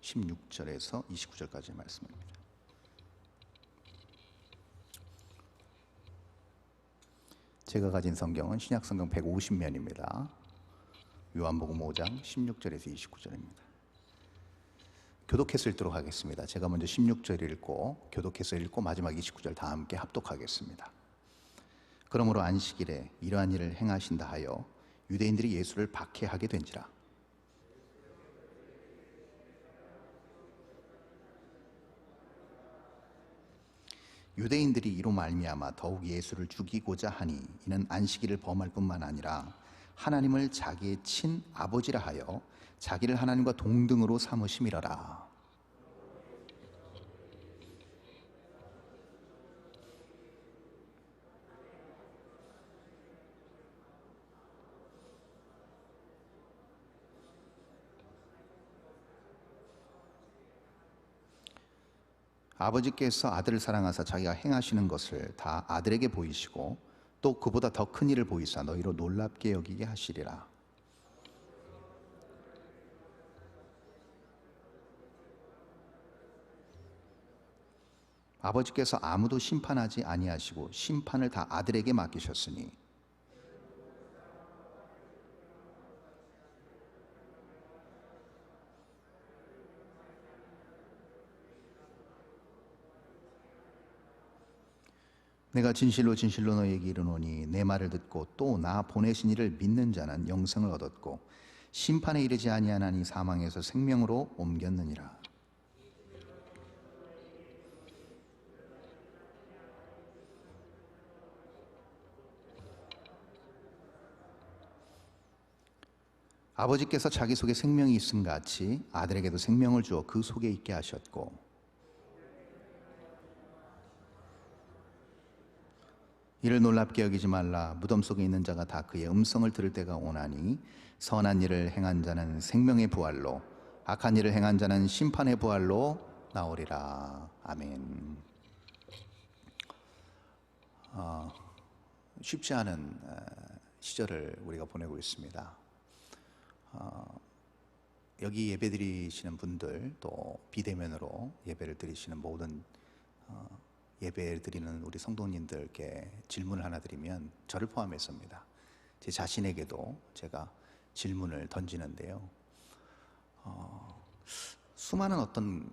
16절에서 29절까지의 말씀입니다. 제가 가진 성경은 신약성경 150면입니다. 요한복음 5장 16절에서 29절입니다. 교독해서 읽도록 하겠습니다. 제가 먼저 16절 읽고 교독해서 읽고 마지막 29절 다 함께 합독하겠습니다. 그러므로 안식일에 이러한 일을 행하신다 하여 유대인들이 예수를 박해하게 된지라. 유대인들이 이로 말미암아 더욱 예수를 죽이고자 하니 이는 안식일을 범할 뿐만 아니라 하나님을 자기의 친아버지라 하여 자기를 하나님과 동등으로 삼으심이러라. 아버지께서 아들을 사랑하사 자기가 행하시는 것을 다 아들에게 보이시고 또 그보다 더 큰 일을 보이사 너희로 놀랍게 여기게 하시리라. 아버지께서 아무도 심판하지 아니하시고 심판을 다 아들에게 맡기셨으니 내가 진실로 진실로 너희에게 이르노니 내 말을 듣고 또 나 보내신 이를 믿는 자는 영생을 얻었고 심판에 이르지 아니하나니 사망에서 생명으로 옮겼느니라. 아버지께서 자기 속에 생명이 있음 같이 아들에게도 생명을 주어 그 속에 있게 하셨고 이를 놀랍게 여기지 말라. 무덤 속에 있는 자가 다 그의 음성을 들을 때가 오나니 선한 일을 행한 자는 생명의 부활로 악한 일을 행한 자는 심판의 부활로 나오리라. 아멘. 쉽지 않은 시절을 우리가 보내고 있습니다. 여기 예배 드리시는 분들 또 비대면으로 예배를 드리시는 모든 예배를 드리는 우리 성도님들께 질문을 하나 드리면 저를 포함해서입니다. 제 자신에게도 제가 질문을 던지는데요. 수많은 어떤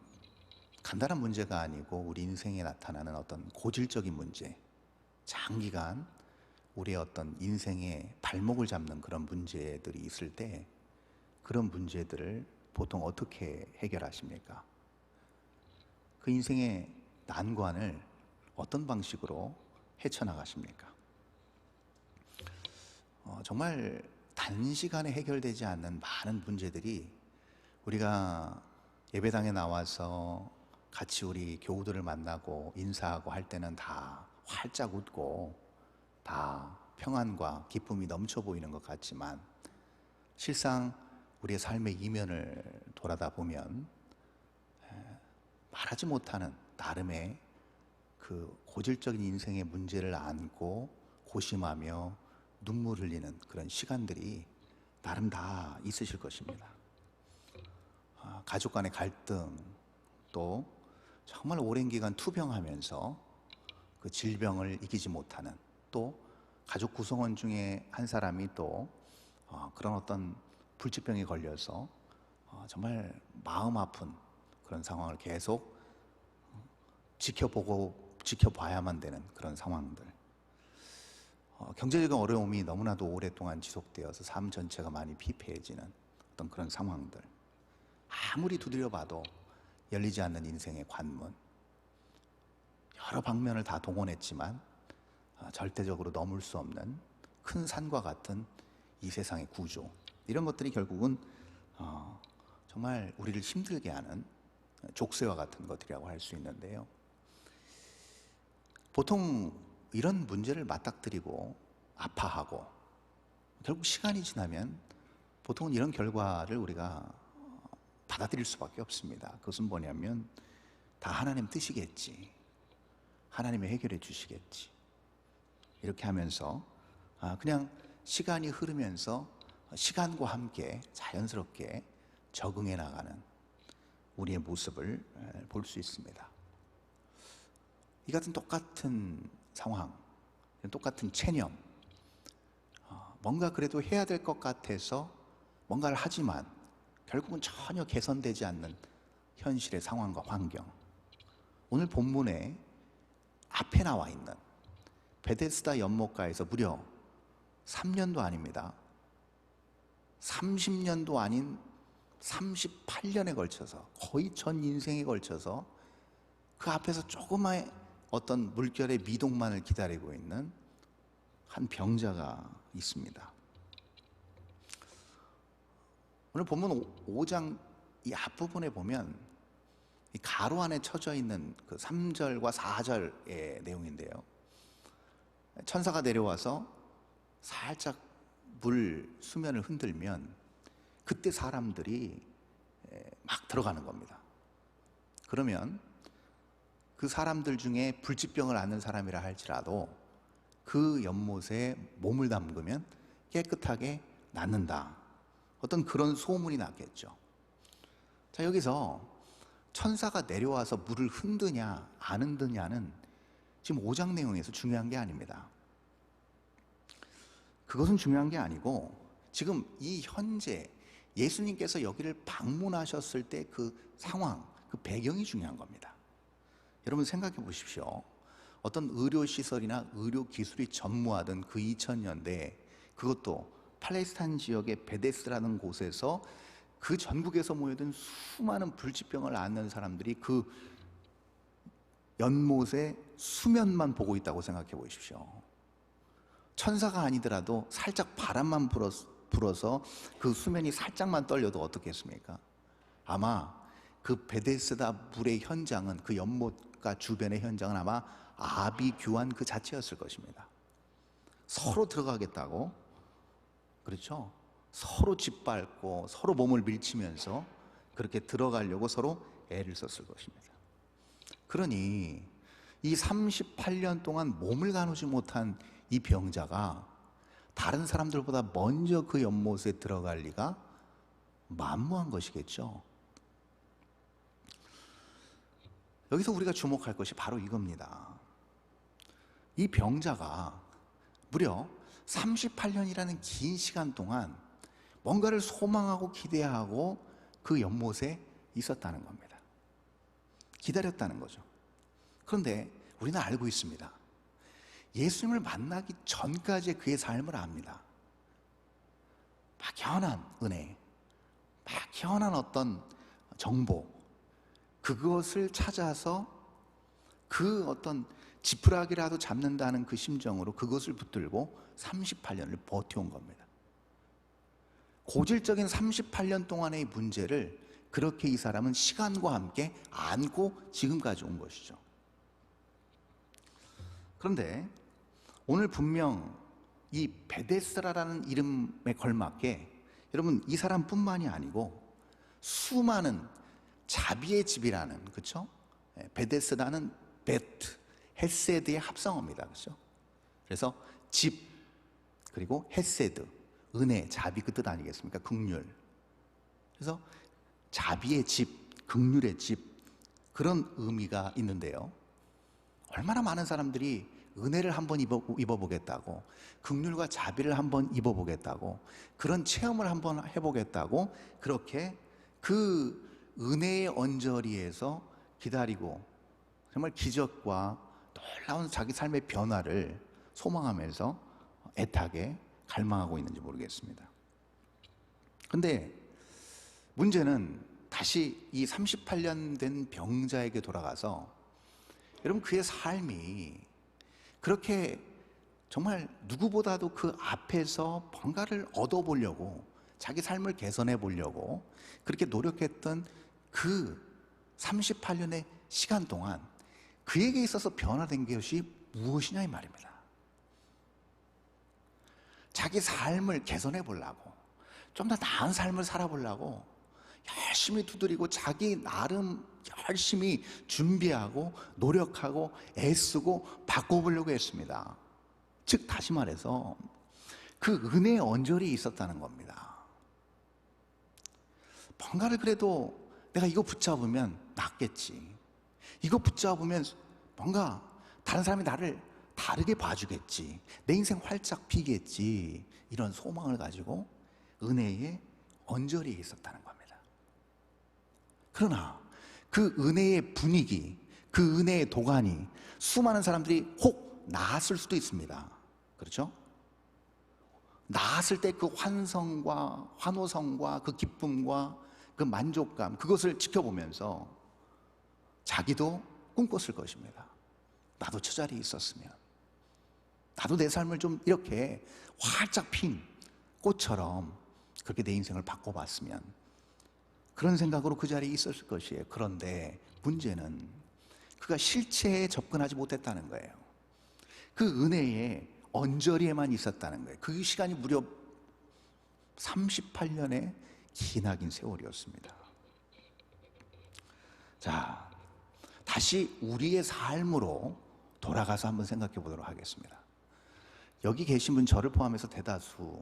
간단한 문제가 아니고 우리 인생에 나타나는 어떤 고질적인 문제, 장기간 우리의 어떤 인생의 발목을 잡는 그런 문제들이 있을 때 그런 문제들을 보통 어떻게 해결하십니까? 그 인생의 난관을 어떤 방식으로 헤쳐나가십니까? 정말 단시간에 해결되지 않는 많은 문제들이 우리가 예배당에 나와서 같이 우리 교우들을 만나고 인사하고 할 때는 다 활짝 웃고 다 평안과 기쁨이 넘쳐 보이는 것 같지만 실상 우리의 삶의 이면을 돌아다 보면 말하지 못하는 나름의 그 고질적인 인생의 문제를 안고 고심하며 눈물 흘리는 그런 시간들이 나름 다 있으실 것입니다. 가족 간의 갈등, 또 정말 오랜 기간 투병하면서 그 질병을 이기지 못하는, 또 가족 구성원 중에 한 사람이 또 그런 어떤 불치병에 걸려서 정말 마음 아픈 그런 상황을 계속 지켜봐야만 되는 그런 상황들, 경제적인 어려움이 너무나도 오랫동안 지속되어서 삶 전체가 많이 피폐해지는 어떤 그런 상황들, 아무리 두드려봐도 열리지 않는 인생의 관문, 여러 방면을 다 동원했지만 절대적으로 넘을 수 없는 큰 산과 같은 이 세상의 구조, 이런 것들이 결국은 정말 우리를 힘들게 하는 족쇄와 같은 것들이라고 할 수 있는데요. 보통 이런 문제를 맞닥뜨리고 아파하고 결국 시간이 지나면 보통은 이런 결과를 우리가 받아들일 수밖에 없습니다. 그것은 뭐냐면 다 하나님 뜻이겠지, 하나님이 해결해 주시겠지, 이렇게 하면서 그냥 시간이 흐르면서 시간과 함께 자연스럽게 적응해 나가는, 우리의 모습을 볼 수 있습니다. 이 같은 똑같은 상황, 똑같은 체념, 뭔가 그래도 해야 될 것 같아서 뭔가를 하지만 결국은 전혀 개선되지 않는 현실의 상황과 환경. 오늘 본문에 앞에 나와 있는 베데스다 연못가에서 무려 3년도 아닙니다. 30년도 아닌 38년에 걸쳐서, 거의 전 인생에 걸쳐서 그 앞에서 조그마한 어떤 물결의 미동만을 기다리고 있는 한 병자가 있습니다. 오늘 본문 5장 이 앞부분에 보면 이 가로 안에 쳐져 있는 그 3절과 4절의 내용인데요. 천사가 내려와서 살짝 물 수면을 흔들면 그때 사람들이 막 들어가는 겁니다. 그러면 그 사람들 중에 불치병을 앓는 사람이라 할지라도 그 연못에 몸을 담그면 깨끗하게 낫는다. 어떤 그런 소문이 났겠죠. 자, 여기서 천사가 내려와서 물을 흔드냐 안 흔드냐는 지금 5장 내용에서 중요한 게 아닙니다. 그것은 중요한 게 아니고 지금 이 현재 예수님께서 여기를 방문하셨을 때 그 상황, 그 배경이 중요한 겁니다. 여러분 생각해 보십시오. 어떤 의료시설이나 의료기술이 전무하던 그 2000년대, 그것도 팔레스타인 지역의 베데스라는 곳에서 그 전국에서 모여든 수많은 불치병을 앓는 사람들이 그 연못의 수면만 보고 있다고 생각해 보십시오. 천사가 아니더라도 살짝 바람만 불어서 그 수면이 살짝만 떨려도 어떻겠습니까? 아마 그 베데스다 물의 현장은, 그 연못가 주변의 현장은 아마 아비규환 그 자체였을 것입니다. 서로 들어가겠다고, 그렇죠? 서로 짓밟고 서로 몸을 밀치면서 그렇게 들어가려고 서로 애를 썼을 것입니다. 그러니 이 38년 동안 몸을 가누지 못한 이 병자가 다른 사람들보다 먼저 그 연못에 들어갈 리가 만무한 것이겠죠. 여기서 우리가 주목할 것이 바로 이겁니다. 이 병자가 무려 38년이라는 긴 시간 동안 뭔가를 소망하고 기대하고 그 연못에 있었다는 겁니다. 기다렸다는 거죠. 그런데 우리는 알고 있습니다. 예수님을 만나기 전까지의 그의 삶을 압니다. 막연한 은혜, 막연한 어떤 정보, 그것을 찾아서 그 어떤 지푸라기라도 잡는다는 그 심정으로 그것을 붙들고 38년을 버텨온 겁니다. 고질적인 38년 동안의 문제를 그렇게 이 사람은 시간과 함께 안고 지금까지 온 것이죠. 그런데 오늘 분명 이 베데스다라는 이름에 걸맞게 여러분 이 사람뿐만이 아니고 수많은 자비의 집이라는, 그렇죠? 베데스다는 베트, 헤세드의 합성어입니다. 그렇죠? 그래서 집, 그리고 헤세드, 은혜, 자비 그 뜻 아니겠습니까? 긍휼. 그래서 자비의 집, 긍휼의 집, 그런 의미가 있는데요. 얼마나 많은 사람들이 은혜를 한번 입어보겠다고, 긍휼과 자비를 한번 입어보겠다고, 그런 체험을 한번 해보겠다고 그렇게 그 은혜의 언저리에서 기다리고 정말 기적과 놀라운 자기 삶의 변화를 소망하면서 애타게 갈망하고 있는지 모르겠습니다. 그런데 문제는 다시 이 38년 된 병자에게 돌아가서 여러분 그의 삶이 그렇게 정말 누구보다도 그 앞에서 뭔가를 얻어보려고, 자기 삶을 개선해 보려고 그렇게 노력했던 그 38년의 시간 동안 그에게 있어서 변화된 것이 무엇이냐 이 말입니다. 자기 삶을 개선해 보려고, 좀 더 나은 삶을 살아보려고 열심히 두드리고 자기 나름 열심히 준비하고 노력하고 애쓰고 바꿔보려고 했습니다. 즉 다시 말해서 그 은혜의 언저리에 있었다는 겁니다. 뭔가를 그래도 내가 이거 붙잡으면 낫겠지. 이거 붙잡으면 뭔가 다른 사람이 나를 다르게 봐주겠지. 내 인생 활짝 피겠지. 이런 소망을 가지고 은혜에 언저리에 있었다는 겁니다. 그러나 그 은혜의 분위기, 그 은혜의 도가니 수많은 사람들이 혹 나았을 수도 있습니다. 그렇죠? 나았을 때 그 환성과 환호성과 그 기쁨과 그 만족감, 그것을 지켜보면서 자기도 꿈꿨을 것입니다. 나도 저 자리에 있었으면, 나도 내 삶을 좀 이렇게 활짝 핀 꽃처럼 그렇게 내 인생을 바꿔봤으면, 그런 생각으로 그 자리에 있었을 것이에요. 그런데 문제는 그가 실체에 접근하지 못했다는 거예요. 그 은혜의 언저리에만 있었다는 거예요. 그 시간이 무려 38년의 기나긴 세월이었습니다. 자, 다시 우리의 삶으로 돌아가서 한번 생각해 보도록 하겠습니다. 여기 계신 분 저를 포함해서 대다수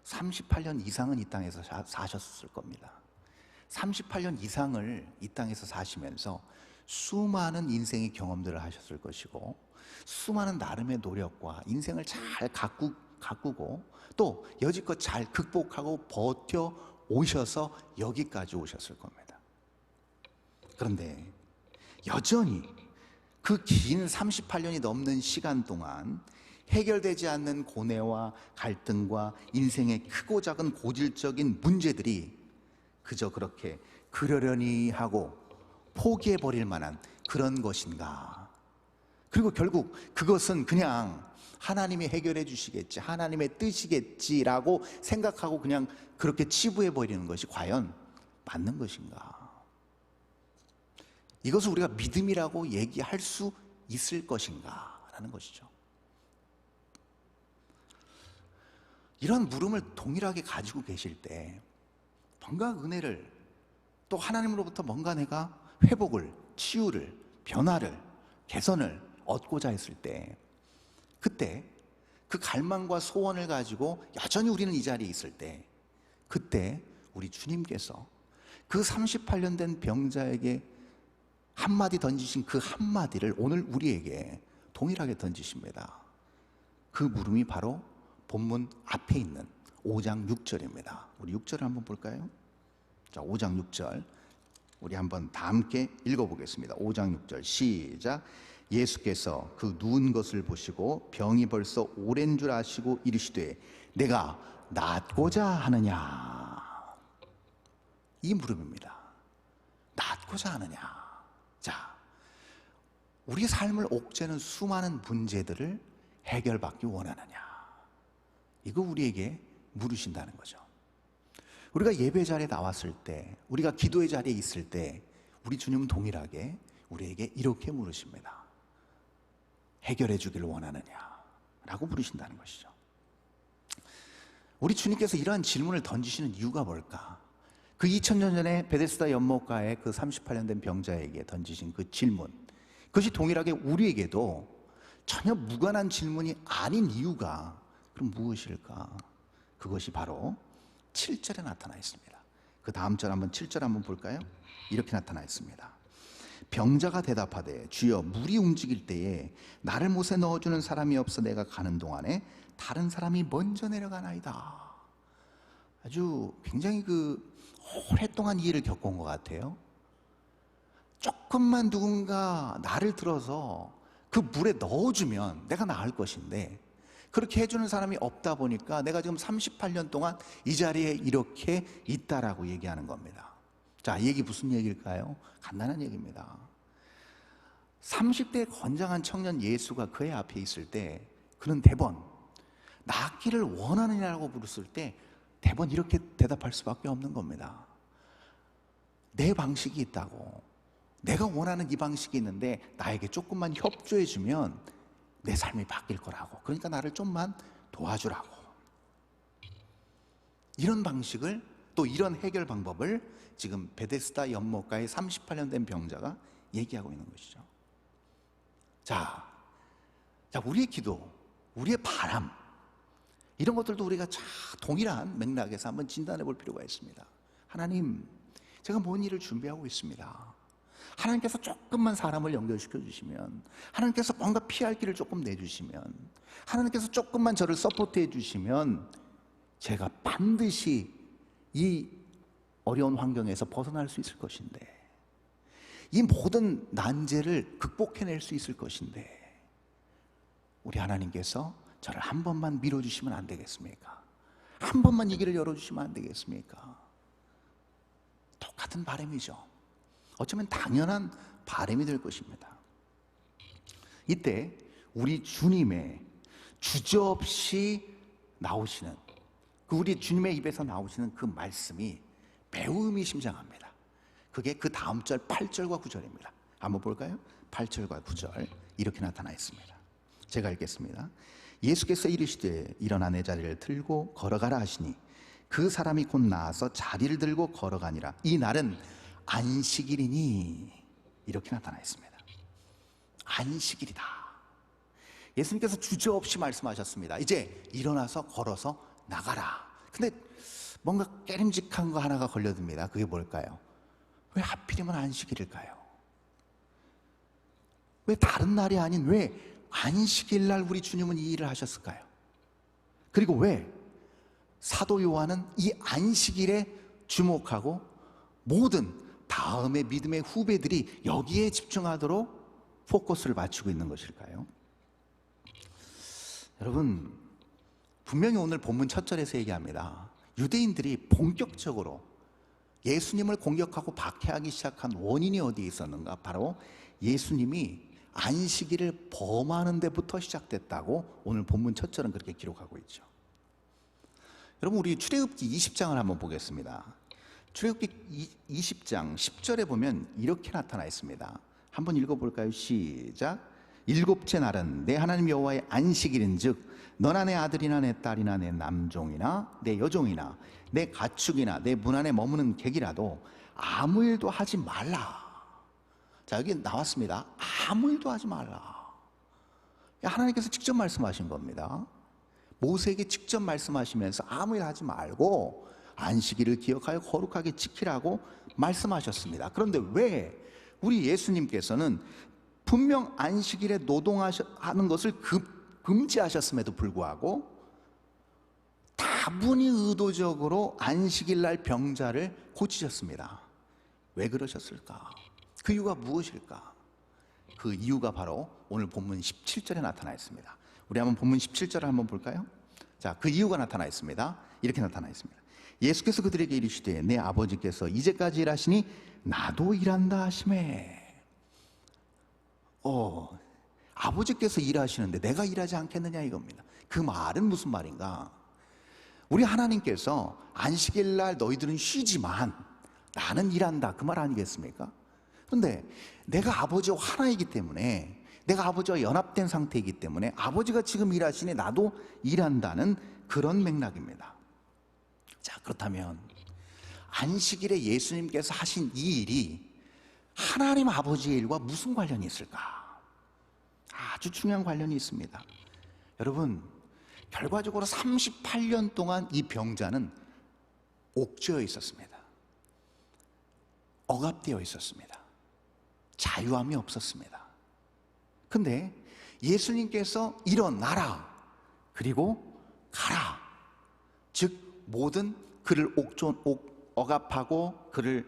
38년 이상은 이 땅에서 사셨을 겁니다. 38년 이상을 이 땅에서 사시면서 수많은 인생의 경험들을 하셨을 것이고, 수많은 나름의 노력과 인생을 잘 가꾸고 또 여지껏 잘 극복하고 버텨 오셔서 여기까지 오셨을 겁니다. 그런데 여전히 그 긴 38년이 넘는 시간 동안 해결되지 않는 고뇌와 갈등과 인생의 크고 작은 고질적인 문제들이 그저 그렇게 그러려니 하고 포기해버릴 만한 그런 것인가? 그리고 결국 그것은 그냥 하나님이 해결해 주시겠지, 하나님의 뜻이겠지라고 생각하고 그냥 그렇게 치부해버리는 것이 과연 맞는 것인가? 이것을 우리가 믿음이라고 얘기할 수 있을 것인가? 라는 것이죠. 이런 물음을 동일하게 가지고 계실 때 뭔가 은혜를, 또 하나님으로부터 뭔가 내가 회복을, 치유를, 변화를, 개선을 얻고자 했을 때, 그때 그 갈망과 소원을 가지고 여전히 우리는 이 자리에 있을 때, 그때 우리 주님께서 그 38년 된 병자에게 한마디 던지신 그 한마디를 오늘 우리에게 동일하게 던지십니다. 그 물음이 바로 본문 앞에 있는 5장 6절입니다. 우리 6절을 한번 볼까요? 자, 5장 6절 우리 한번 다 함께 읽어보겠습니다. 5장 6절 시작. 예수께서 그 누운 것을 보시고 병이 벌써 오랜 줄 아시고 이르시되 내가 낫고자 하느냐. 이 물음입니다. 낫고자 하느냐. 자, 우리 삶을 옥죄는 수많은 문제들을 해결받기 원하느냐. 이거 우리에게 물으신다는 거죠. 우리가 예배 자리에 나왔을 때, 우리가 기도의 자리에 있을 때 우리 주님은 동일하게 우리에게 이렇게 물으십니다. 해결해 주기를 원하느냐 라고 물으신다는 것이죠. 우리 주님께서 이러한 질문을 던지시는 이유가 뭘까? 그 2000년 전에 베데스다 연못가에 그 38년 된 병자에게 던지신 그 질문, 그것이 동일하게 우리에게도 전혀 무관한 질문이 아닌 이유가 그럼 무엇일까? 그것이 바로 7절에 나타나 있습니다. 그 다음 절 한번 7절 한번 볼까요? 이렇게 나타나 있습니다. 병자가 대답하되 주여 물이 움직일 때에 나를 못에 넣어주는 사람이 없어 내가 가는 동안에 다른 사람이 먼저 내려가나이다. 아주 굉장히 오랫동안 이 일을 겪어온 것 같아요. 조금만 누군가 나를 들어서 그 물에 넣어주면 내가 나을 것인데 그렇게 해주는 사람이 없다 보니까 내가 지금 38년 동안 이 자리에 이렇게 있다라고 얘기하는 겁니다. 자, 이 얘기 무슨 얘기일까요? 간단한 얘기입니다. 30대 건장한 청년 예수가 그의 앞에 있을 때 그는 대번 낫기를 원하느냐라고 물었을 때 대번 이렇게 대답할 수밖에 없는 겁니다. 내 방식이 있다고, 내가 원하는 이 방식이 있는데 나에게 조금만 협조해주면 내 삶이 바뀔 거라고, 그러니까 나를 좀만 도와주라고. 이런 방식을, 또 이런 해결 방법을 지금 베데스다 연못가에 38년 된 병자가 얘기하고 있는 것이죠. 자, 우리의 기도, 우리의 바람, 이런 것들도 우리가 동일한 맥락에서 한번 진단해 볼 필요가 있습니다. 하나님, 제가 뭔 일을 준비하고 있습니다. 하나님께서 조금만 사람을 연결시켜 주시면, 하나님께서 뭔가 피할 길을 조금 내주시면, 하나님께서 조금만 저를 서포트해 주시면 제가 반드시 이 어려운 환경에서 벗어날 수 있을 것인데, 이 모든 난제를 극복해낼 수 있을 것인데, 우리 하나님께서 저를 한 번만 밀어주시면 안 되겠습니까? 한 번만 이 길을 열어주시면 안 되겠습니까? 똑같은 바람이죠. 어쩌면 당연한 바람이 될 것입니다. 이때 우리 주님의 주저없이 나오시는, 우리 주님의 입에서 나오시는 그 말씀이 매우 의미심장합니다. 그게 그 다음 절 8절과 9절입니다. 한번 볼까요? 8절과 9절 이렇게 나타나 있습니다. 제가 읽겠습니다. 예수께서 이르시되 일어나 내 자리를 들고 걸어가라 하시니 그 사람이 곧 나아서 자리를 들고 걸어가니라. 이 날은 안식일이니. 이렇게 나타나 있습니다. 안식일이다. 예수님께서 주저없이 말씀하셨습니다. 이제 일어나서 걸어서 나가라. 근데 뭔가 깨림직한 거 하나가 걸려듭니다. 그게 뭘까요? 왜 하필이면 안식일일까요? 왜 다른 날이 아닌 왜 안식일 날 우리 주님은 이 일을 하셨을까요? 그리고 왜 사도 요한은 이 안식일에 주목하고 모든 다음의 믿음의 후배들이 여기에 집중하도록 포커스를 맞추고 있는 것일까요? 여러분, 분명히 오늘 본문 첫 절에서 얘기합니다. 유대인들이 본격적으로 예수님을 공격하고 박해하기 시작한 원인이 어디에 있었는가? 바로 예수님이 안식일을 범하는 데부터 시작됐다고 오늘 본문 첫 절은 그렇게 기록하고 있죠. 여러분, 우리 출애굽기 20장을 한번 보겠습니다. 출애굽기 20장 10절에 보면 이렇게 나타나 있습니다. 한번 읽어볼까요? 시작. 일곱째 날은 내 하나님 여호와의 안식일인즉 너나 내 아들이나 내 딸이나 내 남종이나 내 여종이나 내 가축이나 내 문 안에 머무는 객이라도 아무 일도 하지 말라. 자, 여기 나왔습니다. 아무 일도 하지 말라. 하나님께서 직접 말씀하신 겁니다. 모세에게 직접 말씀하시면서 아무 일 하지 말고 안식일을 기억하여 거룩하게 지키라고 말씀하셨습니다. 그런데 왜 우리 예수님께서는 분명 안식일에 노동하는 것을 금지하셨음에도 불구하고 다분히 의도적으로 안식일 날 병자를 고치셨습니다. 왜 그러셨을까? 그 이유가 무엇일까? 그 이유가 바로 오늘 본문 17절에 나타나 있습니다. 우리 한번 본문 17절을 한번 볼까요? 자, 그 이유가 나타나 있습니다. 이렇게 나타나 있습니다. 예수께서 그들에게 이르시되 내 아버지께서 이제까지 일하시니 나도 일한다 하시매. 아버지께서 일하시는데 내가 일하지 않겠느냐 이겁니다. 그 말은 무슨 말인가? 우리 하나님께서 안식일 날 너희들은 쉬지만 나는 일한다, 그 말 아니겠습니까? 그런데 내가 아버지와 하나이기 때문에, 내가 아버지와 연합된 상태이기 때문에 아버지가 지금 일하시니 나도 일한다는 그런 맥락입니다. 자, 그렇다면 안식일에 예수님께서 하신 이 일이 하나님 아버지의 일과 무슨 관련이 있을까? 아주 중요한 관련이 있습니다. 여러분, 결과적으로 38년 동안 이 병자는 옥죄어 있었습니다. 억압되어 있었습니다. 자유함이 없었습니다. 근데 예수님께서 일어나라, 그리고 가라, 즉 모든 그를 억압하고 그를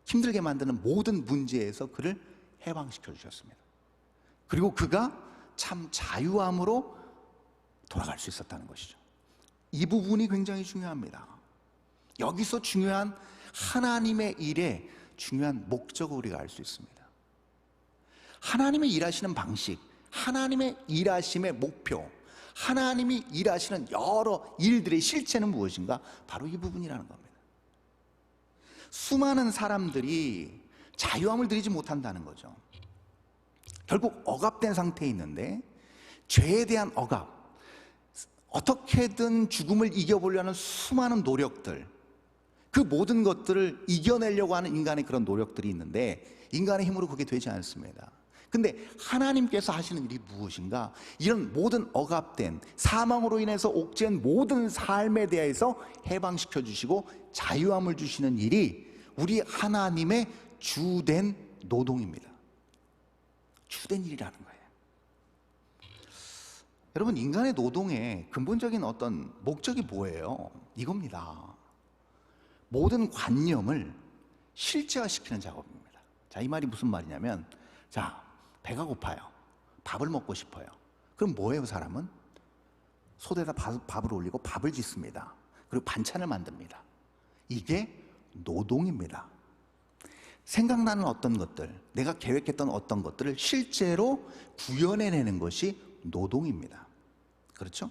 힘들게 만드는 모든 문제에서 그를 해방시켜 주셨습니다. 그리고 그가 참 자유함으로 돌아갈 수 있었다는 것이죠. 이 부분이 굉장히 중요합니다. 여기서 중요한 하나님의 일의 중요한 목적을 우리가 알 수 있습니다. 하나님의 일하시는 방식, 하나님의 일하심의 목표, 하나님이 일하시는 여러 일들의 실체는 무엇인가? 바로 이 부분이라는 겁니다. 수많은 사람들이 자유함을 누리지 못한다는 거죠. 결국 억압된 상태에 있는데, 죄에 대한 억압, 어떻게든 죽음을 이겨보려는 수많은 노력들, 그 모든 것들을 이겨내려고 하는 인간의 그런 노력들이 있는데 인간의 힘으로 그게 되지 않습니다. 근데 하나님께서 하시는 일이 무엇인가? 이런 모든 억압된, 사망으로 인해서 옥죄한 모든 삶에 대해서 해방시켜 주시고 자유함을 주시는 일이 우리 하나님의 주된 노동입니다. 주된 일이라는 거예요. 여러분, 인간의 노동의 근본적인 어떤 목적이 뭐예요? 이겁니다. 모든 관념을 실제화시키는 작업입니다. 자, 이 말이 무슨 말이냐면, 자, 배가 고파요. 밥을 먹고 싶어요. 그럼 뭐예요, 사람은? 솥에다 밥을 올리고 밥을 짓습니다. 그리고 반찬을 만듭니다. 이게 노동입니다. 생각나는 어떤 것들, 내가 계획했던 어떤 것들을 실제로 구현해내는 것이 노동입니다. 그렇죠?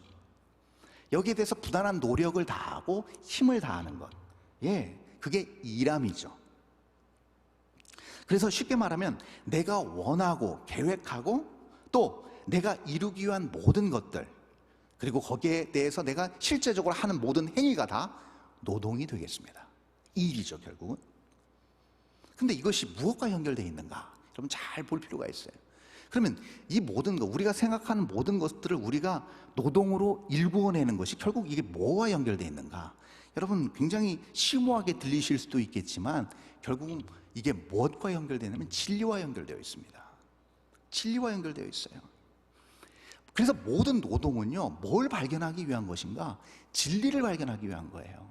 여기에 대해서 부단한 노력을 다하고 힘을 다하는 것, 그게 일함이죠. 그래서 쉽게 말하면 내가 원하고 계획하고 또 내가 이루기 위한 모든 것들, 그리고 거기에 대해서 내가 실제적으로 하는 모든 행위가 다 노동이 되겠습니다. 일이죠, 결국은. 근데 이것이 무엇과 연결되어 있는가? 여러분 잘 볼 필요가 있어요. 그러면 이 모든 것, 우리가 생각하는 모든 것들을 우리가 노동으로 일구어내는 것이 결국 이게 뭐와 연결되어 있는가? 여러분 굉장히 심오하게 들리실 수도 있겠지만 결국은 이게 무엇과 연결되냐면 진리와 연결되어 있습니다. 진리와 연결되어 있어요. 그래서 모든 노동은요, 뭘 발견하기 위한 것인가? 진리를 발견하기 위한 거예요.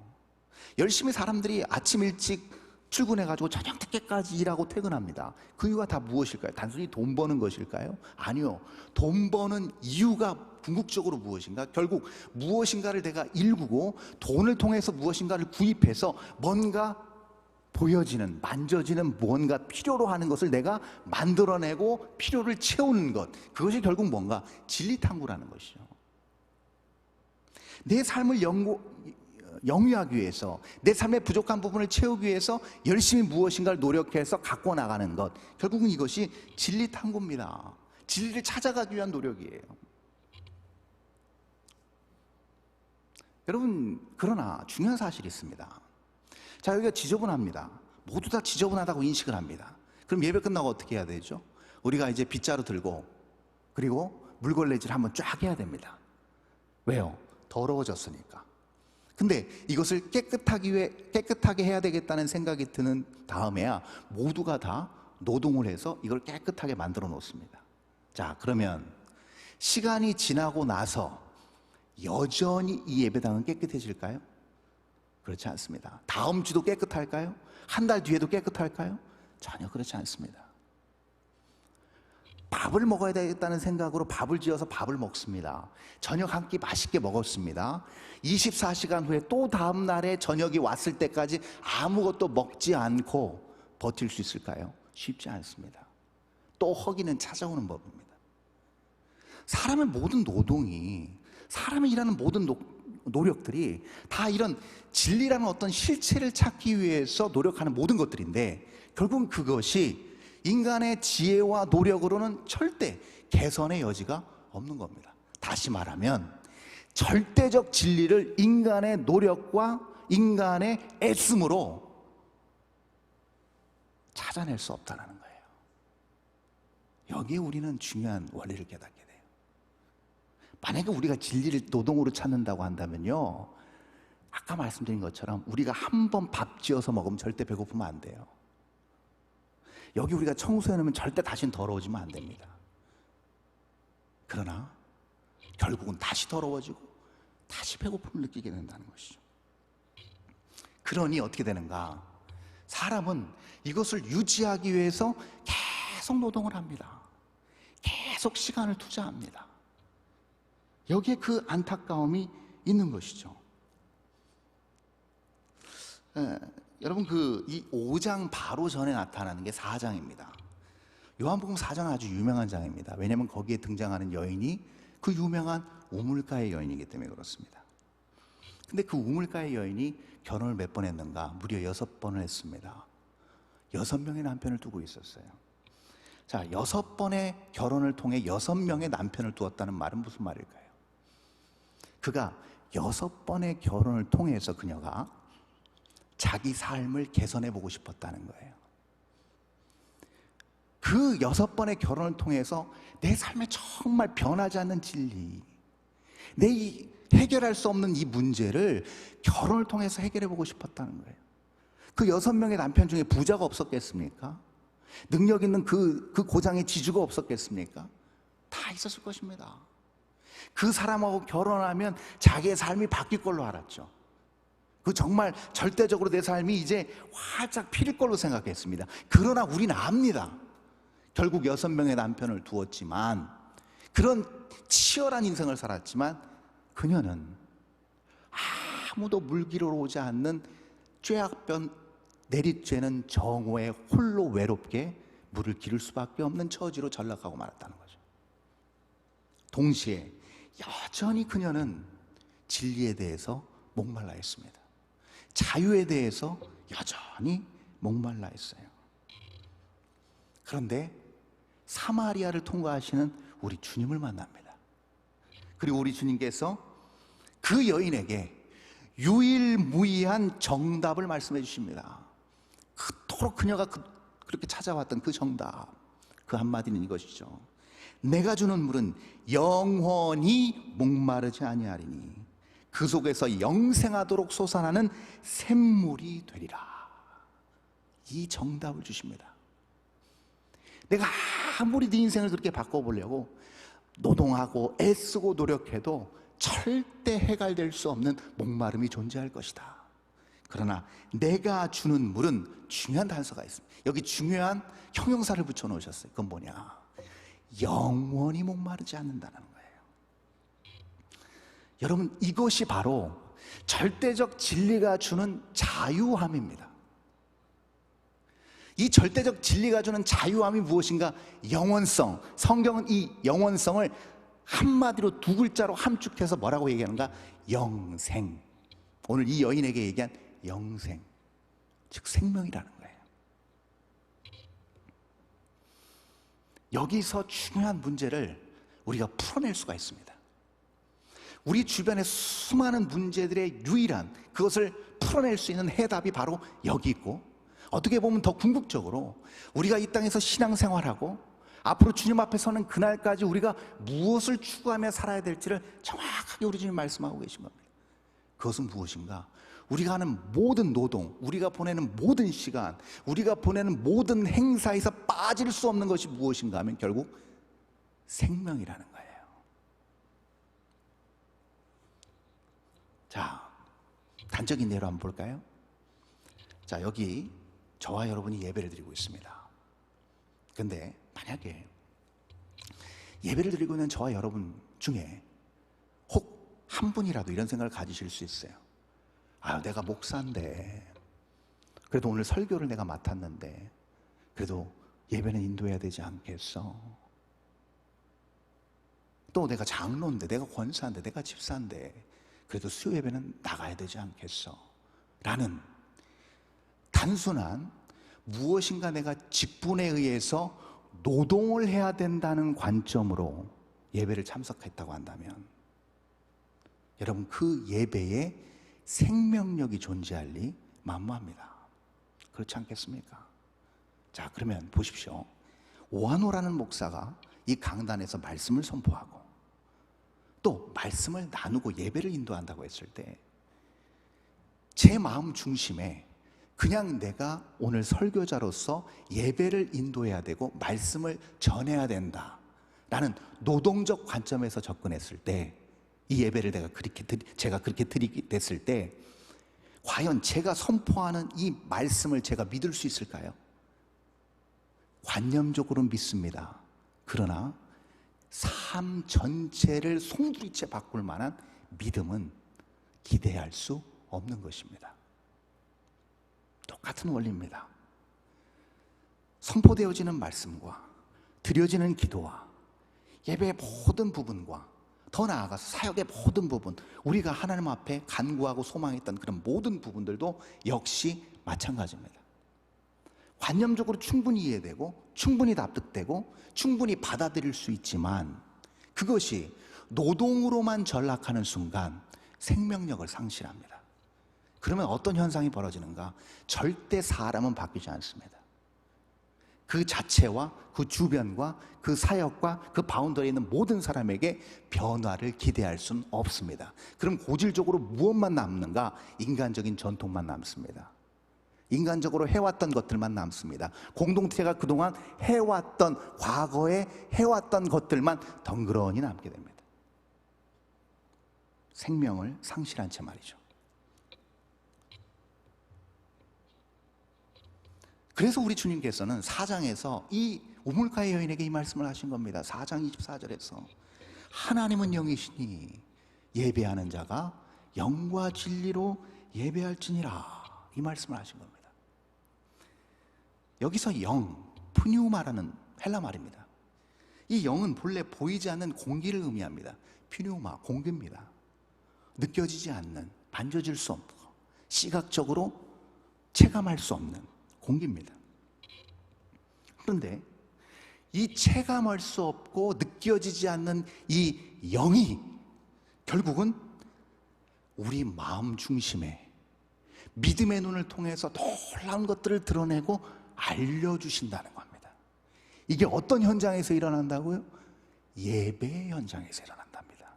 열심히 사람들이 아침 일찍 출근해가지고 저녁 늦게까지 일하고 퇴근합니다. 그 이유가 다 무엇일까요? 단순히 돈 버는 것일까요? 아니요. 돈 버는 이유가 궁극적으로 무엇인가? 결국 무엇인가를 내가 일구고 돈을 통해서 무엇인가를 구입해서 뭔가 보여지는, 만져지는 무언가 필요로 하는 것을 내가 만들어내고 필요를 채우는 것, 그것이 결국 뭔가? 진리탐구라는 것이죠. 내 삶을 영위하기 위해서, 내 삶의 부족한 부분을 채우기 위해서 열심히 무엇인가를 노력해서 갖고 나가는 것, 결국은 이것이 진리탐구입니다. 진리를 찾아가기 위한 노력이에요. 여러분, 그러나 중요한 사실이 있습니다. 자, 여기가 지저분합니다. 모두 다 지저분하다고 인식을 합니다. 그럼 예배 끝나고 어떻게 해야 되죠? 우리가 이제 빗자루 들고 그리고 물걸레질 한번 쫙 해야 됩니다. 왜요? 더러워졌으니까. 근데 이것을 깨끗하게 해야 되겠다는 생각이 드는 다음에야 모두가 다 노동을 해서 이걸 깨끗하게 만들어 놓습니다. 자, 그러면 시간이 지나고 나서 여전히 이 예배당은 깨끗해질까요? 그렇지 않습니다. 다음 주도 깨끗할까요? 한 달 뒤에도 깨끗할까요? 전혀 그렇지 않습니다. 밥을 먹어야 되겠다는 생각으로 밥을 지어서 밥을 먹습니다. 저녁 한 끼 맛있게 먹었습니다. 24시간 후에 또 다음 날에 저녁이 왔을 때까지 아무것도 먹지 않고 버틸 수 있을까요? 쉽지 않습니다. 또 허기는 찾아오는 법입니다. 사람의 모든 노동이, 사람이 일하는 모든 노력들이 다 이런 진리라는 어떤 실체를 찾기 위해서 노력하는 모든 것들인데, 결국은 그것이 인간의 지혜와 노력으로는 절대 개선의 여지가 없는 겁니다. 다시 말하면 절대적 진리를 인간의 노력과 인간의 애씀으로 찾아낼 수 없다는 거예요. 여기에 우리는 중요한 원리를 깨닫게 돼요. 만약에 우리가 진리를 노동으로 찾는다고 한다면요, 아까 말씀드린 것처럼 우리가 한 번 밥 지어서 먹으면 절대 배고프면 안 돼요. 여기 우리가 청소해놓으면 절대 다시는 더러워지면 안 됩니다. 그러나 결국은 다시 더러워지고 다시 배고픔을 느끼게 된다는 것이죠. 그러니 어떻게 되는가? 사람은 이것을 유지하기 위해서 계속 노동을 합니다. 계속 시간을 투자합니다. 여기에 그 안타까움이 있는 것이죠. 여러분, 이 5장 바로 전에 나타나는 게 4장입니다. 요한복음 4장은 아주 유명한 장입니다. 왜냐하면 거기에 등장하는 여인이 그 유명한 우물가의 여인이기 때문에 그렇습니다. 근데 그 우물가의 여인이 결혼을 몇 번 했는가? 무려 6번을 했습니다. 6명의 남편을 두고 있었어요. 자, 6번의 결혼을 통해 6명의 남편을 두었다는 말은 무슨 말일까요? 그가 6번의 결혼을 통해서 그녀가 자기 삶을 개선해 보고 싶었다는 거예요. 그 6번의 결혼을 통해서 내 삶에 정말 변하지 않는 진리, 해결할 수 없는 이 문제를 결혼을 통해서 해결해 보고 싶었다는 거예요. 그 6명의 남편 중에 부자가 없었겠습니까? 능력 있는 그 고장의 지주가 없었겠습니까? 다 있었을 것입니다. 그 사람하고 결혼하면 자기의 삶이 바뀔 걸로 알았죠. 그 정말 절대적으로 내 삶이 이제 활짝 필 걸로 생각했습니다. 그러나 우리는 압니다. 결국 6명의 남편을 두었지만, 그런 치열한 인생을 살았지만, 그녀는 아무도 물기로 오지 않는 쐐악변 내리쬐는 정오에 홀로 외롭게 물을 기를 수밖에 없는 처지로 전락하고 말았다는 거죠. 동시에 여전히 그녀는 진리에 대해서 목말라 했습니다. 자유에 대해서 여전히 목말라 했어요. 그런데 사마리아를 통과하시는 우리 주님을 만납니다. 그리고 우리 주님께서 그 여인에게 유일무이한 정답을 말씀해 주십니다. 그토록 그녀가 그렇게 찾아왔던 그 정답, 그 한마디는 이것이죠. 내가 주는 물은 영원히 목마르지 아니하리니 그 속에서 영생하도록 솟아나는 샘물이 되리라. 이 정답을 주십니다. 내가 아무리 네 인생을 그렇게 바꿔보려고 노동하고 애쓰고 노력해도 절대 해결될 수 없는 목마름이 존재할 것이다. 그러나 내가 주는 물은, 중요한 단서가 있습니다. 여기 중요한 형용사를 붙여놓으셨어요. 그건 뭐냐? 영원히 목마르지 않는다는 거예요. 여러분, 이것이 바로 절대적 진리가 주는 자유함입니다. 이 절대적 진리가 주는 자유함이 무엇인가? 영원성. 성경은 이 영원성을 한마디로 두 글자로 함축해서 뭐라고 얘기하는가? 영생. 오늘 이 여인에게 얘기한 영생, 즉 생명이라는 거예요. 여기서 중요한 문제를 우리가 풀어낼 수가 있습니다. 우리 주변의 수많은 문제들의 유일한, 그것을 풀어낼 수 있는 해답이 바로 여기 있고, 어떻게 보면 더 궁극적으로 우리가 이 땅에서 신앙생활하고 앞으로 주님 앞에 서는 그날까지 우리가 무엇을 추구하며 살아야 될지를 정확하게 우리 주님 말씀하고 계신 겁니다. 그것은 무엇인가? 우리가 하는 모든 노동, 우리가 보내는 모든 시간, 우리가 보내는 모든 행사에서 빠질 수 없는 것이 무엇인가 하면 결국 생명이라는 거예요. 자, 단적인 예로 한번 볼까요? 자, 여기 저와 여러분이 예배를 드리고 있습니다. 근데 만약에 예배를 드리고 있는 저와 여러분 중에 혹 한 분이라도 이런 생각을 가지실 수 있어요. 아, 내가 목사인데, 그래도 오늘 설교를 내가 맡았는데 그래도 예배는 인도해야 되지 않겠어? 또 내가 장로인데, 내가 권사인데, 내가 집사인데 그래도 수요 예배는 나가야 되지 않겠어? 라는 단순한 무엇인가 내가 직분에 의해서 노동을 해야 된다는 관점으로 예배를 참석했다고 한다면, 여러분, 그 예배에 생명력이 존재할 리 만무합니다. 그렇지 않겠습니까? 자, 그러면 보십시오. 오한호라는 목사가 이 강단에서 말씀을 선포하고 또 말씀을 나누고 예배를 인도한다고 했을 때, 제 마음 중심에 그냥 내가 오늘 설교자로서 예배를 인도해야 되고 말씀을 전해야 된다 라는 노동적 관점에서 접근했을 때, 이 예배를 제가 그렇게 드리게 됐을 때, 과연 제가 선포하는 이 말씀을 제가 믿을 수 있을까요? 관념적으로 믿습니다. 그러나 삶 전체를 송두리째 바꿀 만한 믿음은 기대할 수 없는 것입니다. 똑같은 원리입니다. 선포되어지는 말씀과 드려지는 기도와 예배의 모든 부분과 더 나아가서 사역의 모든 부분, 우리가 하나님 앞에 간구하고 소망했던 그런 모든 부분들도 역시 마찬가지입니다. 관념적으로 충분히 이해되고 충분히 납득되고 충분히 받아들일 수 있지만, 그것이 노동으로만 전락하는 순간 생명력을 상실합니다. 그러면 어떤 현상이 벌어지는가? 절대 사람은 바뀌지 않습니다. 그 자체와 그 주변과 그 사역과 그 바운더리에 있는 모든 사람에게 변화를 기대할 수는 없습니다. 그럼 고질적으로 무엇만 남는가? 인간적인 전통만 남습니다. 인간적으로 해왔던 것들만 남습니다. 공동체가 그동안 해왔던, 과거에 해왔던 것들만 덩그러니 남게 됩니다. 생명을 상실한 채 말이죠. 그래서 우리 주님께서는 4장에서 이 우물가의 여인에게 이 말씀을 하신 겁니다. 4장 24절에서 하나님은 영이시니 예배하는 자가 영과 진리로 예배할지니라, 이 말씀을 하신 겁니다. 여기서 영, 푸뉴마라는 헬라 말입니다. 이 영은 본래 보이지 않는 공기를 의미합니다. 푸뉴마, 공기입니다. 느껴지지 않는, 만져질 수 없고 시각적으로 체감할 수 없는 공기입니다. 그런데 이 체감할 수 없고 느껴지지 않는 이 영이 결국은 우리 마음 중심에 믿음의 눈을 통해서 놀라운 것들을 드러내고 알려주신다는 겁니다. 이게 어떤 현장에서 일어난다고요? 예배 현장에서 일어난답니다.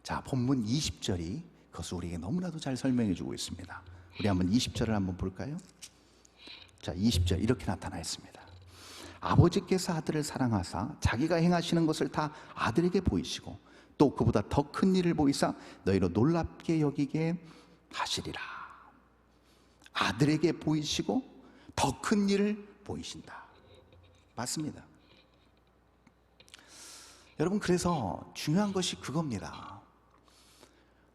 자, 본문 20절이 그것을 우리에게 너무나도 잘 설명해 주고 있습니다. 우리 한번 20절을 한번 볼까요? 자, 20절 이렇게 나타나 있습니다. 아버지께서 아들을 사랑하사 자기가 행하시는 것을 다 아들에게 보이시고 또 그보다 더 큰 일을 보이사 너희로 놀랍게 여기게 하시리라. 아들에게 보이시고 더 큰 일을 보이신다. 맞습니다. 여러분, 그래서 중요한 것이 그겁니다.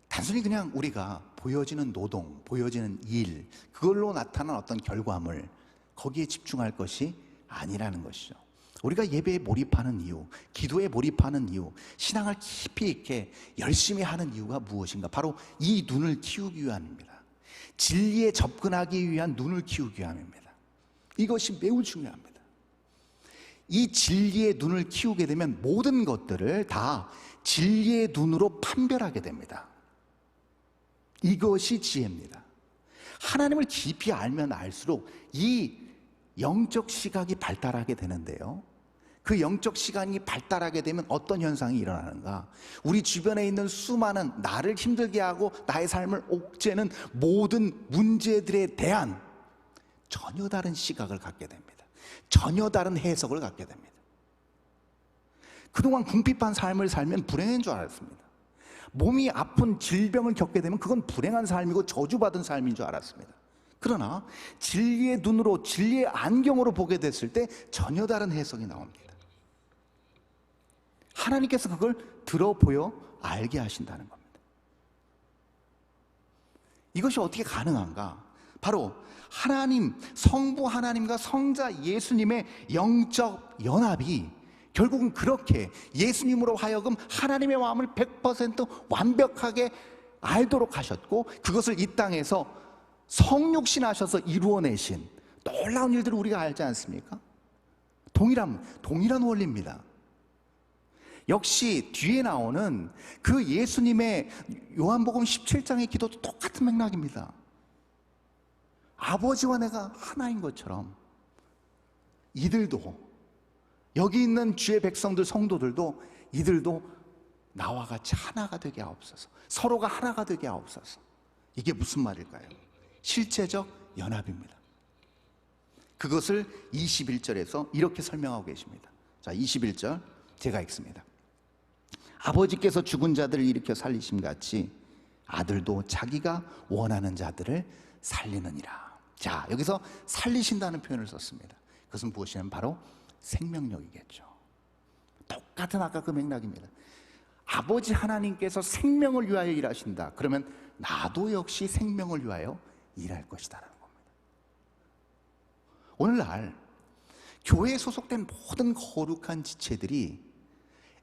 단순히 그냥 우리가 보여지는 노동, 보여지는 일, 그걸로 나타난 어떤 결과물, 거기에 집중할 것이 아니라는 것이죠. 우리가 예배에 몰입하는 이유, 기도에 몰입하는 이유, 신앙을 깊이 있게 열심히 하는 이유가 무엇인가? 바로 이 눈을 키우기 위함입니다. 진리에 접근하기 위한 눈을 키우기 위함입니다. 이것이 매우 중요합니다. 이 진리의 눈을 키우게 되면 모든 것들을 다 진리의 눈으로 판별하게 됩니다. 이것이 지혜입니다. 하나님을 깊이 알면 알수록 이 영적 시각이 발달하게 되는데요, 그 영적 시간이 발달하게 되면 어떤 현상이 일어나는가? 우리 주변에 있는 수많은 나를 힘들게 하고 나의 삶을 옥죄는 모든 문제들에 대한 전혀 다른 시각을 갖게 됩니다. 전혀 다른 해석을 갖게 됩니다. 그동안 궁핍한 삶을 살면 불행한 줄 알았습니다. 몸이 아픈 질병을 겪게 되면 그건 불행한 삶이고 저주받은 삶인 줄 알았습니다. 그러나 진리의 눈으로, 진리의 안경으로 보게 됐을 때 전혀 다른 해석이 나옵니다. 하나님께서 그걸 들어 보여 알게 하신다는 겁니다. 이것이 어떻게 가능한가? 바로 하나님, 성부 하나님과 성자 예수님의 영적 연합이 결국은 그렇게 예수님으로 하여금 하나님의 마음을 100% 완벽하게 알도록 하셨고, 그것을 이 땅에서 성육신하셔서 이루어내신 놀라운 일들을 우리가 알지 않습니까? 동일한 원리입니다. 역시 뒤에 나오는 그 예수님의 요한복음 17장의 기도도 똑같은 맥락입니다. 아버지와 내가 하나인 것처럼 이들도, 여기 있는 주의 백성들, 성도들도, 이들도 나와 같이 하나가 되게 하옵소서. 서로가 하나가 되게 하옵소서. 이게 무슨 말일까요? 실제적 연합입니다. 그것을 21절에서 이렇게 설명하고 계십니다. 자, 21절 제가 읽습니다. 아버지께서 죽은 자들을 일으켜 살리심 같이 아들도 자기가 원하는 자들을 살리느니라. 자, 여기서 살리신다는 표현을 썼습니다. 그것은 무엇이냐면 바로 생명력이겠죠. 똑같은 아까 그 맥락입니다. 아버지 하나님께서 생명을 위하여 일하신다. 그러면 나도 역시 생명을 위하여 일할 것이다라는 겁니다. 오늘날 교회에 소속된 모든 거룩한 지체들이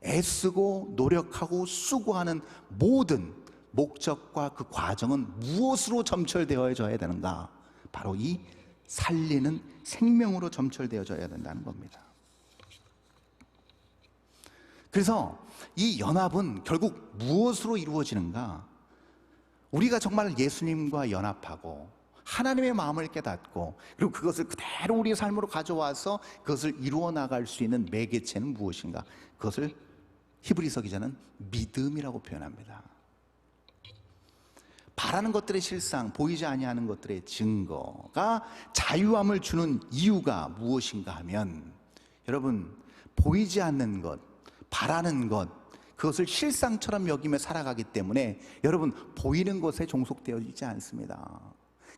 애쓰고 노력하고 수고하는 모든 목적과 그 과정은 무엇으로 점철되어져야 되는가? 바로 이 살리는 생명으로 점철되어져야 된다는 겁니다. 그래서 이 연합은 결국 무엇으로 이루어지는가? 우리가 정말 예수님과 연합하고 하나님의 마음을 깨닫고 그리고 그것을 그대로 우리의 삶으로 가져와서 그것을 이루어 나갈 수 있는 매개체는 무엇인가? 그것을 히브리서 기자는 믿음이라고 표현합니다. 바라는 것들의 실상, 보이지 아니하는 것들의 증거가 자유함을 주는 이유가 무엇인가 하면, 여러분, 보이지 않는 것, 바라는 것, 그것을 실상처럼 여기며 살아가기 때문에 여러분, 보이는 것에 종속되어 있지 않습니다.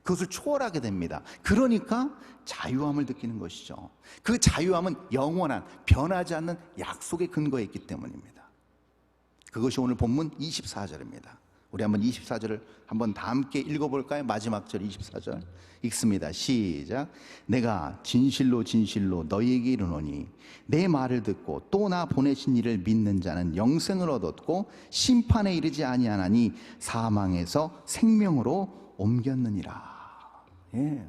그것을 초월하게 됩니다. 그러니까 자유함을 느끼는 것이죠. 그 자유함은 영원한, 변하지 않는 약속의 근거에 있기 때문입니다. 그것이 오늘 본문 24절입니다. 우리 한번 24절을 한번 다 함께 읽어볼까요? 마지막 절 24절 읽습니다. 시작. 내가 진실로 진실로 너희에게 이르노니 내 말을 듣고 또 나 보내신 이를 믿는 자는 영생을 얻었고 심판에 이르지 아니하나니 사망에서 생명으로 옮겼느니라. 예.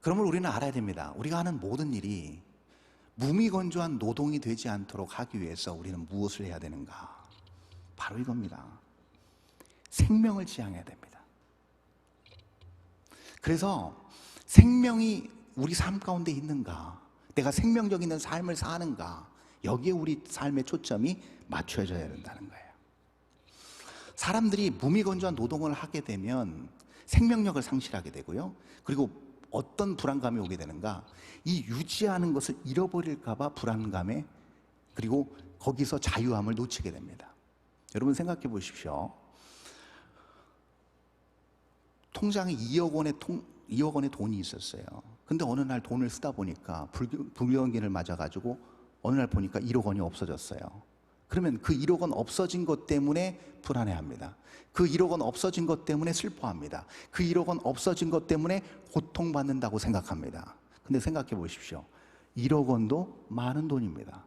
그러면 우리는 알아야 됩니다. 우리가 하는 모든 일이 무미건조한 노동이 되지 않도록 하기 위해서 우리는 무엇을 해야 되는가? 바로 이겁니다. 생명을 지향해야 됩니다. 그래서 생명이 우리 삶 가운데 있는가? 내가 생명력 있는 삶을 사는가? 여기에 우리 삶의 초점이 맞춰져야 된다는 거예요. 사람들이 무미건조한 노동을 하게 되면 생명력을 상실하게 되고요. 그리고 어떤 불안감이 오게 되는가? 이 유지하는 것을 잃어버릴까 봐 불안감에, 그리고 거기서 자유함을 놓치게 됩니다. 여러분 생각해 보십시오. 통장에 2억 원의 돈이 있었어요. 근데 어느 날 돈을 쓰다 보니까 불경기를 맞아가지고 어느 날 보니까 1억 원이 없어졌어요. 그러면 그 1억 원 없어진 것 때문에 불안해합니다. 그 1억 원 없어진 것 때문에 슬퍼합니다. 그 1억 원 없어진 것 때문에 고통받는다고 생각합니다. 근데 생각해 보십시오. 1억 원도 많은 돈입니다.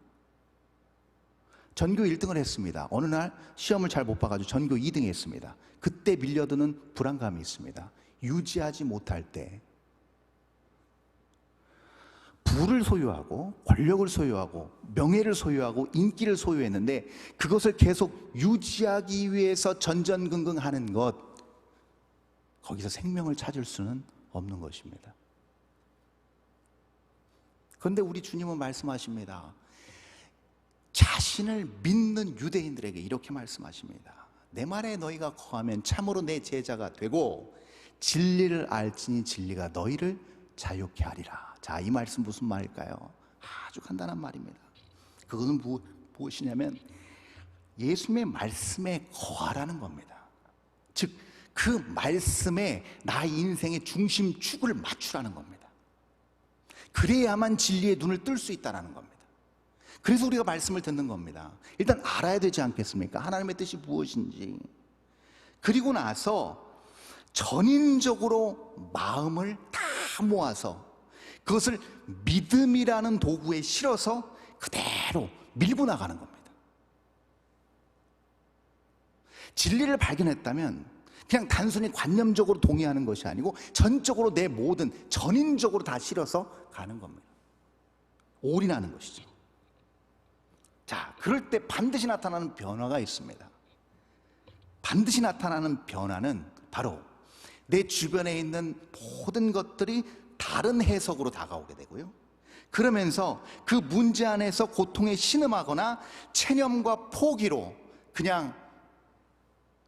전교 1등을 했습니다. 어느 날 시험을 잘 못 봐가지고 전교 2등 했습니다. 그때 밀려드는 불안감이 있습니다. 유지하지 못할 때 부를 소유하고 권력을 소유하고 명예를 소유하고 인기를 소유했는데 그것을 계속 유지하기 위해서 전전긍긍하는 것, 거기서 생명을 찾을 수는 없는 것입니다. 그런데 우리 주님은 말씀하십니다. 자신을 믿는 유대인들에게 이렇게 말씀하십니다. 내 말에 너희가 거하면 참으로 내 제자가 되고 진리를 알지니 진리가 너희를 자유케 하리라. 자, 이 말씀 무슨 말일까요? 아주 간단한 말입니다. 그것은 무엇이냐면 예수님의 말씀에 거하라는 겁니다. 즉, 그 말씀에 나의 인생의 중심축을 맞추라는 겁니다. 그래야만 진리의 눈을 뜰 수 있다는 겁니다. 그래서 우리가 말씀을 듣는 겁니다. 일단 알아야 되지 않겠습니까? 하나님의 뜻이 무엇인지. 그리고 나서 전인적으로 마음을 다 모아서 그것을 믿음이라는 도구에 실어서 그대로 밀고 나가는 겁니다. 진리를 발견했다면 그냥 단순히 관념적으로 동의하는 것이 아니고 전적으로 내 모든 전인적으로 다 실어서 가는 겁니다. 올인하는 것이죠. 자, 그럴 때 반드시 나타나는 변화가 있습니다. 반드시 나타나는 변화는 바로 내 주변에 있는 모든 것들이 다른 해석으로 다가오게 되고요. 그러면서 그 문제 안에서 고통에 신음하거나 체념과 포기로 그냥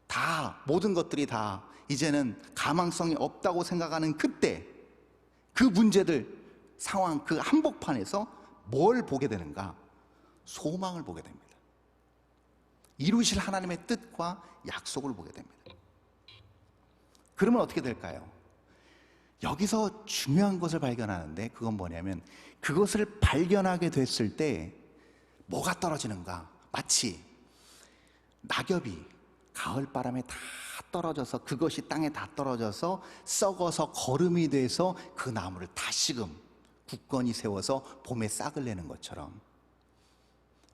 다 모든 것들이 다 이제는 가망성이 없다고 생각하는 그때 그 문제들, 상황, 그 한복판에서 뭘 보게 되는가? 소망을 보게 됩니다. 이루실 하나님의 뜻과 약속을 보게 됩니다. 그러면 어떻게 될까요? 여기서 중요한 것을 발견하는데 그건 뭐냐면 그것을 발견하게 됐을 때 뭐가 떨어지는가? 마치 낙엽이 가을바람에 다 떨어져서 그것이 땅에 다 떨어져서 썩어서 거름이 돼서 그 나무를 다시금 굳건히 세워서 봄에 싹을 내는 것처럼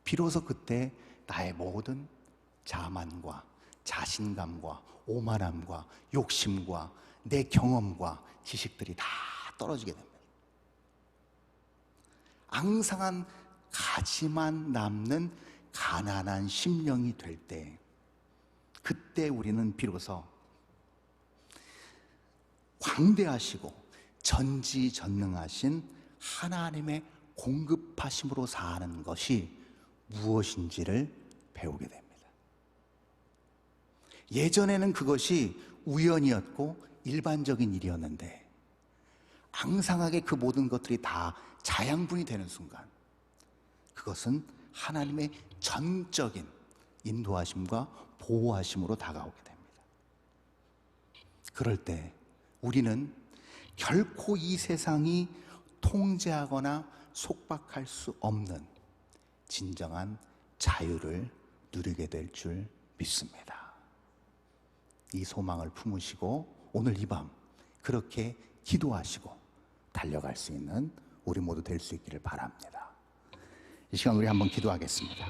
비로소 그때 나의 모든 자만과 자신감과 오만함과 욕심과 내 경험과 지식들이 다 떨어지게 됩니다. 앙상한 가지만 남는 가난한 심령이 될 때, 그때 우리는 비로소 광대하시고 전지전능하신 하나님의 공급하심으로 사는 것이 무엇인지를 배우게 됩니다. 예전에는 그것이 우연이었고 일반적인 일이었는데 앙상하게 그 모든 것들이 다 자양분이 되는 순간 그것은 하나님의 전적인 인도하심과 보호하심으로 다가오게 됩니다. 그럴 때 우리는 결코 이 세상이 통제하거나 속박할 수 없는 진정한 자유를 누리게 될 줄 믿습니다. 이 소망을 품으시고 오늘 이 밤 그렇게 기도하시고 달려갈 수 있는 우리 모두 될 수 있기를 바랍니다. 이 시간 우리 한번 기도하겠습니다.